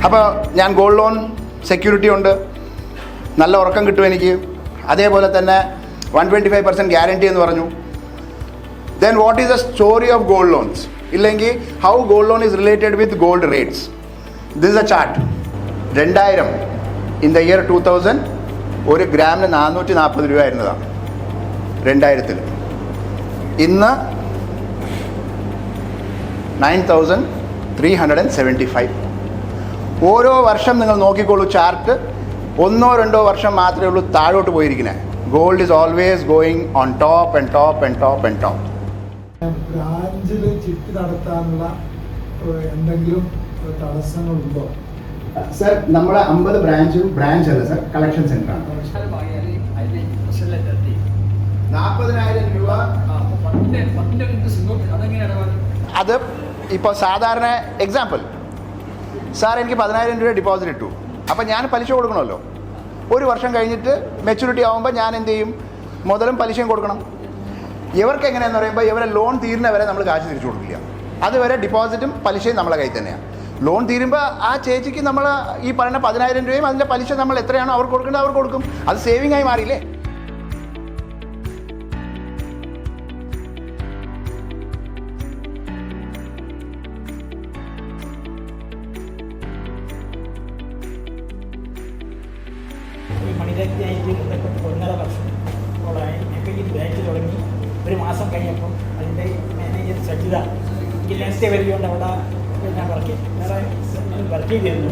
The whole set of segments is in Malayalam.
അപ്പോൾ ഞാൻ ഗോൾഡ് ലോൺ സെക്യൂരിറ്റി ഉണ്ട്, നല്ല ഉറക്കം കിട്ടും എനിക്ക്. അതേപോലെ തന്നെ 125% ഗ്യാരണ്ടി എന്ന് പറഞ്ഞു. Then what is the story of gold loans, ഇല്ലെങ്കിൽ how gold loan is related with gold rates. This a chart. 2000 in the year 2000 ഒരു ഗ്രാമിന് 440 രൂപ ആയിരുന്നതാണ് 2000-ൽ. ഇന്ന് 9375. ഓരോ വർഷം നിങ്ങൾ നോക്കിക്കോളൂ ചാർട്ട്, 1-2 വർഷം മാത്രമേ ഉള്ളൂ താഴോട്ട് പോയിരിക്കുന്നത്. Gold is always going on top and top and top and top. ബ്രാഞ്ചിൽ ചിട്ടി നടത്താനുള്ള എന്തെങ്കിലും തടസ്സങ്ങളുണ്ടോ? സർ, നമ്മുടെ 50 ബ്രാഞ്ചും ബ്രാഞ്ച് അല്ല സർ, കളക്ഷൻ സെൻ്റർ ആണ്. 40,000 രൂപ അത് ഇപ്പോൾ സാധാരണ എക്സാമ്പിൾ, സാർ എനിക്ക് 10,000 രൂപ ഡെപ്പോസിറ്റ് ഇട്ടു, അപ്പോൾ ഞാൻ പലിശ കൊടുക്കണമല്ലോ. ഒരു വർഷം കഴിഞ്ഞിട്ട് മെച്യൂരിറ്റി ആകുമ്പോൾ ഞാൻ എന്ത് ചെയ്യും? മുതലും പലിശയും കൊടുക്കണം. ഇവർക്ക് എങ്ങനെയാണെന്ന് പറയുമ്പോൾ ഇവരെ ലോൺ തീരുന്നവരെ നമ്മൾ കാശ് തിരിച്ചു കൊടുക്കില്ല. അതുവരെ ഡിപ്പോസിറ്റും പലിശയും നമ്മളെ കയ്യിൽ തന്നെയാണ്. ലോൺ തീരുമ്പോൾ ആ ചേച്ചിക്ക് നമ്മൾ ഈ പറയുന്ന 10,000 രൂപയും അതിൻ്റെ പലിശ നമ്മൾ എത്രയാണോ അവർക്ക് കൊടുക്കേണ്ടത് അവർക്ക് കൊടുക്കും. അത് സേവിങ് ആയി മാറിയില്ലേ? മണിരത്നായിട്ട് 1.5 വർഷത്തോളമായി ഞങ്ങൾക്ക് ഈ ബാങ്ക് തുടങ്ങി. ഒരു മാസം കഴിഞ്ഞപ്പം അതിൻ്റെ മാനേജർ സജിത നെക്സ്റ്റ് വരികയുണ്ട്. അവിടെ ഞാൻ വർക്ക് ചെയ്തിരുന്നു.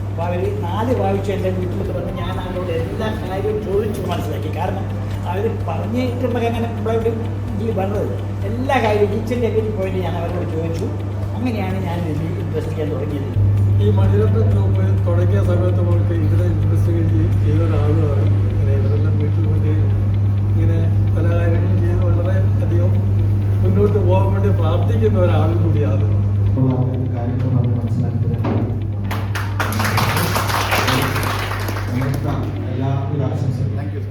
അപ്പോൾ അവർ 4 പ്രാവശ്യം എൻ്റെ വീട്ടിൽ തുറന്ന് ഞാൻ അവരോട് എല്ലാ കാര്യവും ചോദിച്ചു മനസ്സിലാക്കി. കാരണം അവർ പറഞ്ഞിട്ടുണ്ടെങ്കിൽ അങ്ങനെ നമ്മളോട് ഇതിൽ പറഞ്ഞത് എല്ലാ കാര്യവും ഈച്ചിൻ്റെ എല്ലാം പോയിട്ട് ഞാൻ അവരോട് ചോദിച്ചു. അങ്ങനെയാണ് ഞാൻ ഇതിൽ ഇൻവെസ്റ്റ് ചെയ്യാൻ തുടങ്ങിയത്. ഈ മണിരത്നം ഗ്രൂപ്പ് തുടങ്ങിയ സമയത്ത് നമുക്ക് ഇതിനെ ഇൻവെസ്റ്റിഗേറ്റ് ചെയ്ത ഒരാളുകളാണ്. ഇവരെല്ലാം വീട്ടിൽ കൊണ്ട് ഇങ്ങനെ പല കാര്യങ്ങളും ചെയ്ത് വളരെ അധികം മുന്നോട്ട് പോകാൻ വേണ്ടി പ്രാർത്ഥിക്കുന്ന ഒരാളും കൂടിയാണ്. കാര്യങ്ങൾ നമ്മൾ മനസ്സിലാക്കുന്നത് എല്ലാവരും ആശംസകളും. Thank you.